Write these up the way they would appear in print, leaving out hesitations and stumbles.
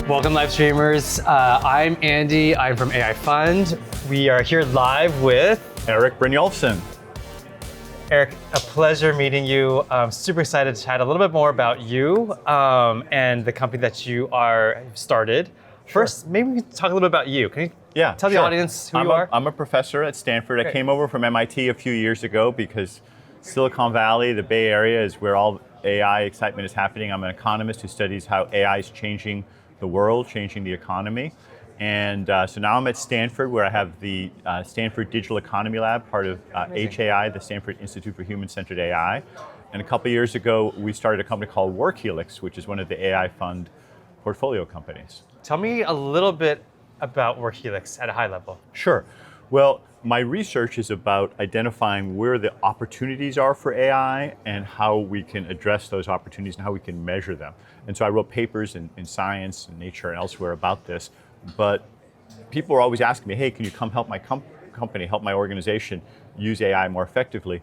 Welcome, live streamers. I'm Andy. I'm from AI Fund. We are here live with Erik Brynjolfsson. Erik. A pleasure meeting you. I'm super excited to chat a little bit more about you and the company that you are started. First, maybe we can talk a little bit about you. Can you tell the audience who you are? I'm a professor at Stanford. Great. I came over from MIT a few years ago because Silicon Valley, the Bay Area, is where all AI excitement is happening. I'm an economist who studies how AI is changing the world, changing the economy. And so now I'm at Stanford, where I have the Stanford Digital Economy Lab, part of HAI, the Stanford Institute for Human-Centered AI. And a couple of years ago, we started a company called Workhelix, which is one of the AI Fund portfolio companies. Tell me a little bit about Workhelix at a high level. Sure. Well, my research is about identifying where the opportunities are for AI and how we can address those opportunities and how we can measure them. And so I wrote papers in Science and Nature and elsewhere about this. But people are always asking me, hey, can you come help my company, help my organization use AI more effectively?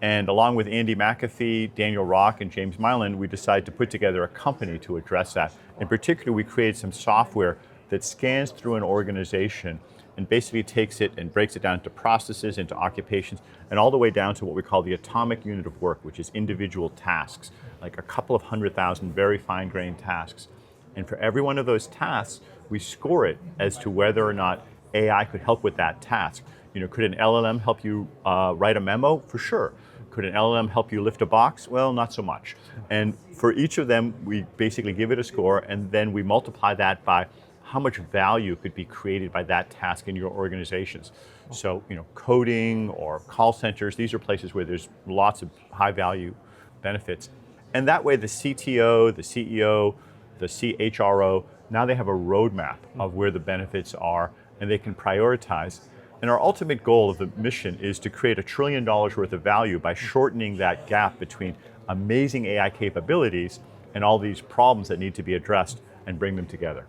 And along with Andy McAfee, Daniel Rock, and James Mylan, we decided to put together a company to address that. In particular, we created some software that scans through an organization and basically takes it and breaks it down into processes, into occupations, and all the way down to what we call the atomic unit of work, which is individual tasks, like a couple of 100,000 very fine-grained tasks. And for every one of those tasks, we score it as to whether or not AI could help with that task. You know, could an LLM help you write a memo? For sure. Could an LLM help you lift a box? Well, not so much. And for each of them, we basically give it a score, and then we multiply that by how much value could be created by that task in your organizations. So, you know, coding or call centers, these are places where there's lots of high value benefits. And that way the CTO, the CEO, the CHRO, now they have a roadmap of where the benefits are and they can prioritize. And our ultimate goal of the mission is to create $1 trillion worth of value by shortening that gap between amazing AI capabilities and all these problems that need to be addressed and bring them together.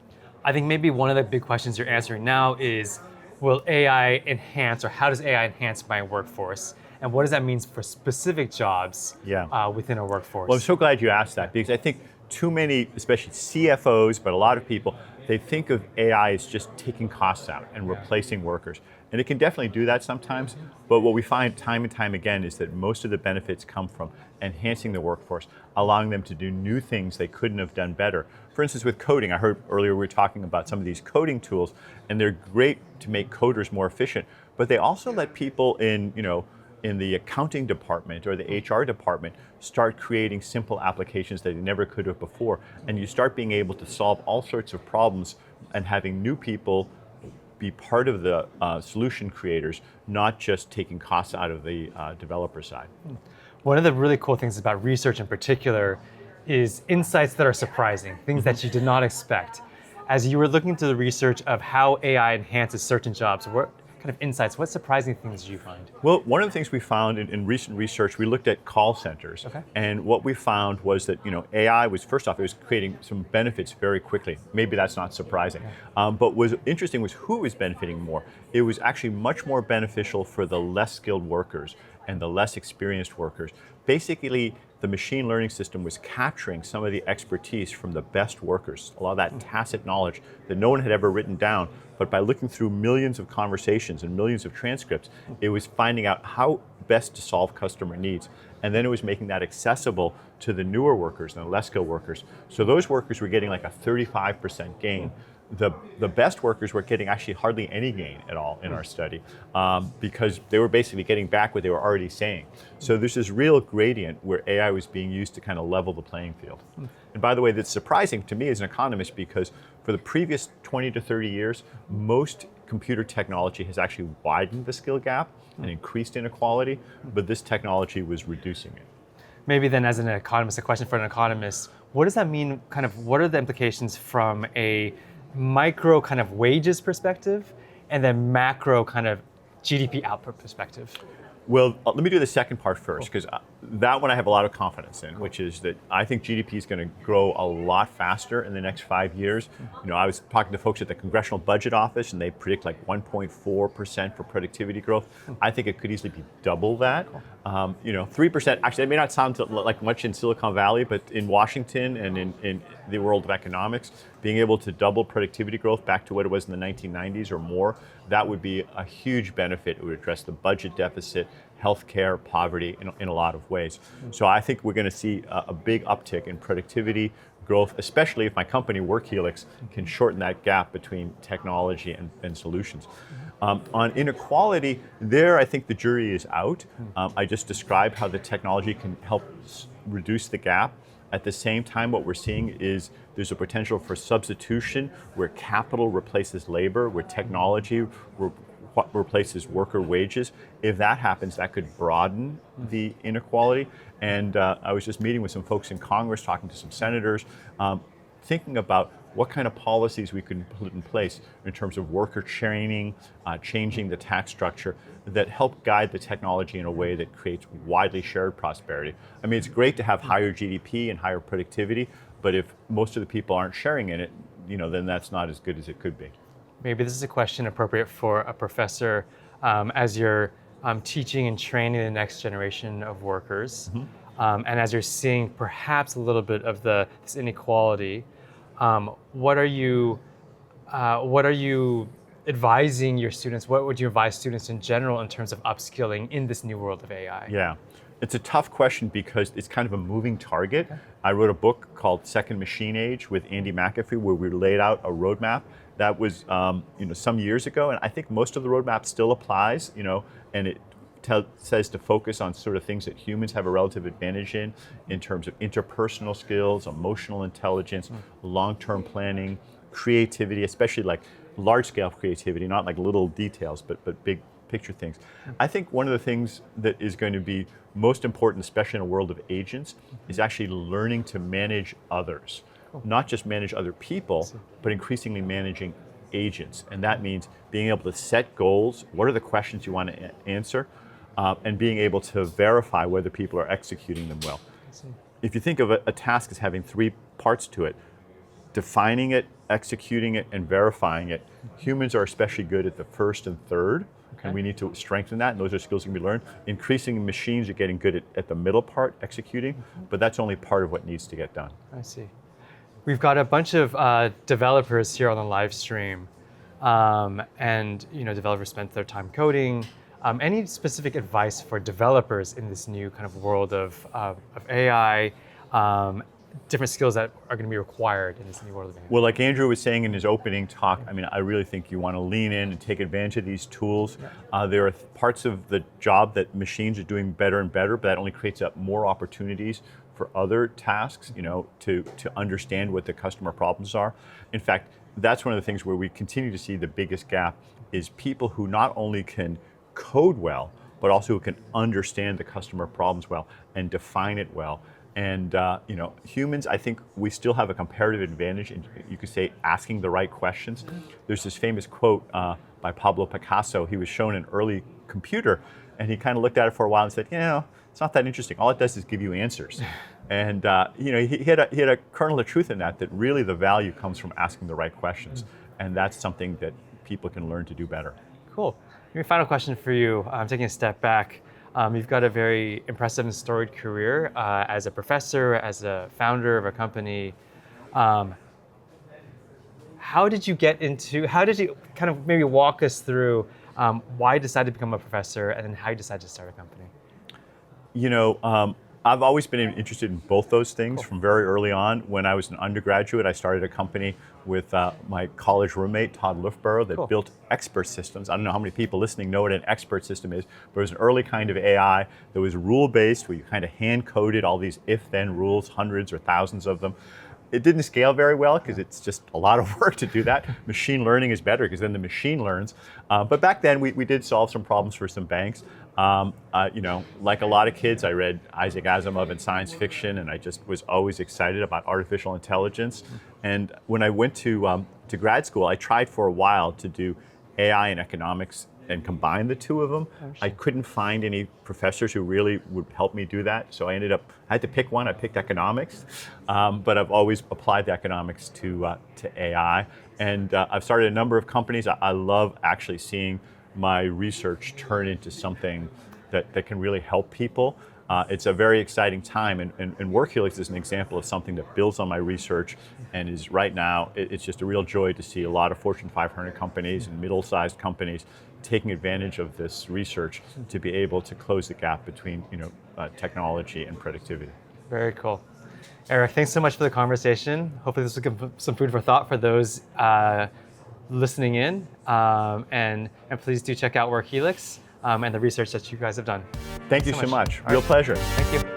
I think maybe one of the big questions you're answering now is, will AI enhance, or how does AI enhance my workforce? And what does that mean for specific jobs within a workforce? Well, I'm so glad you asked that, because I think too many, especially CFOs, but a lot of people, they think of AI as just taking costs out and replacing workers. And it can definitely do that sometimes, but what we find time and time again is that most of the benefits come from enhancing the workforce, allowing them to do new things they couldn't have done better. For instance, with coding, I heard earlier we were talking about some of these coding tools, and they're great to make coders more efficient, but they also let people in the accounting department or the HR department start creating simple applications that they never could have before. And you start being able to solve all sorts of problems and having new people be part of the solution creators, not just taking costs out of the developer side. One of the really cool things about research in particular is insights that are surprising, things that you did not expect. As you were looking into the research of how AI enhances certain jobs, what kind of insights, what surprising things did you find? Well, one of the things we found in recent research, we looked at call centers. Okay. And what we found was that, AI was, first off, it was creating some benefits very quickly. Maybe that's not surprising. But what was interesting was who was benefiting more. It was actually much more beneficial for the less skilled workers and the less experienced workers. Basically, the machine learning system was capturing some of the expertise from the best workers, a lot of that tacit knowledge that no one had ever written down. But by looking through millions of conversations and millions of transcripts, it was finding out how best to solve customer needs. And then it was making that accessible to the newer workers and the less skilled workers. So those workers were getting like a 35% gain. The best workers were getting actually hardly any gain at all in our study because they were basically getting back what they were already saying. So there's this real gradient where AI was being used to kind of level the playing field. And by the way, that's surprising to me as an economist because for the previous 20 to 30 years, most computer technology has actually widened the skill gap and increased inequality, but this technology was reducing it. Maybe then as an economist, a question for an economist, what does that mean, what are the implications from a micro kind of wages perspective and then macro kind of GDP output perspective? Well, let me do the second part first, because that one I have a lot of confidence in, which is that I think GDP is going to grow a lot faster in the next 5 years. I was talking to folks at the Congressional Budget Office, and they predict like 1.4% for productivity growth. I think it could easily be double that. 3%, actually, it may not sound like much in Silicon Valley, but in Washington and in the world of economics, being able to double productivity growth back to what it was in the 1990s or more, that would be a huge benefit. It would address the budget deficit, healthcare, poverty in a lot of ways. So I think we're going to see a big uptick in productivity growth, especially if my company, Workhelix, can shorten that gap between technology and solutions. On inequality, there I think the jury is out. I just described how the technology can help reduce the gap. At the same time, what we're seeing is there's a potential for substitution where capital replaces labor, where technology replaces worker wages. If that happens, that could broaden the inequality. And I was just meeting with some folks in Congress, talking to some senators, thinking about what kind of policies we could put in place in terms of worker training, changing the tax structure that help guide the technology in a way that creates widely shared prosperity. I mean, it's great to have higher GDP and higher productivity, but if most of the people aren't sharing in it, then that's not as good as it could be. Maybe this is a question appropriate for a professor as you're teaching and training the next generation of workers, and as you're seeing perhaps a little bit of this inequality. What are you advising your students? What would you advise students in general in terms of upskilling in this new world of AI? Yeah, it's a tough question because it's kind of a moving target. Okay. I wrote a book called Second Machine Age with Andy McAfee, where we laid out a roadmap. That was some years ago, and I think most of the roadmap still applies, and it says to focus on sort of things that humans have a relative advantage in terms of interpersonal skills, emotional intelligence, long-term planning, creativity, especially like large-scale creativity, not like little details, but big picture things. I think one of the things that is going to be most important, especially in a world of agents, is actually learning to manage others. Not just manage other people, but increasingly managing agents. And that means being able to set goals, what are the questions you want to answer, and being able to verify whether people are executing them well. If you think of a task as having 3 parts to it, defining it, executing it, and verifying it, humans are especially good at the first and third, and we need to strengthen that, and those are skills that can be learned. Increasingly, machines are getting good at the middle part, executing, but that's only part of what needs to get done. I see. We've got a bunch of developers here on the live stream, and developers spent their time coding. Any specific advice for developers in this new kind of world of AI, different skills that are going to be required in this new world of AI? Well, like Andrew was saying in his opening talk, I mean, I really think you want to lean in and take advantage of these tools. There are parts of the job that machines are doing better and better, but that only creates up more opportunities for other tasks, to understand what the customer problems are. In fact, that's one of the things where we continue to see the biggest gap is people who not only can code well, but also who can understand the customer problems well and define it well. And humans, I think we still have a comparative advantage in, you could say, asking the right questions. There's this famous quote by Pablo Picasso. He was shown an early computer, and he kind of looked at it for a while and said, it's not that interesting. All it does is give you answers. And he had a kernel of truth in that really the value comes from asking the right questions. And that's something that people can learn to do better. Cool. Your final question for you, taking a step back. You've got a very impressive and storied career as a professor, as a founder of a company. How did you kind of maybe walk us through why you decided to become a professor and then how you decided to start a company? I've always been interested in both those things from very early on. When I was an undergraduate, I started a company with my college roommate, Todd Lufborough, that built expert systems. I don't know how many people listening know what an expert system is, but it was an early kind of AI that was rule-based, where you kind of hand-coded all these if-then rules, hundreds or thousands of them. It didn't scale very well because it's just a lot of work to do that. Machine learning is better because then the machine learns. But back then, we did solve some problems for some banks. Like a lot of kids, I read Isaac Asimov and science fiction, and I just was always excited about artificial intelligence. And when I went to grad school, I tried for a while to do AI and economics and combine the two of them. I couldn't find any professors who really would help me do that, so I had to pick one. I picked economics, but I've always applied the economics to AI. And I've started a number of companies. I love actually seeing my research turn into something that can really help people. It's a very exciting time, and Workhelix is an example of something that builds on my research and is right now, it's just a real joy to see a lot of Fortune 500 companies and middle-sized companies taking advantage of this research to be able to close the gap between technology and productivity. Very cool. Erik, thanks so much for the conversation. Hopefully this will give some food for thought for those listening in, and please do check out Workhelix and the research that you guys have done. Thank you so much. Real pleasure. Thank you.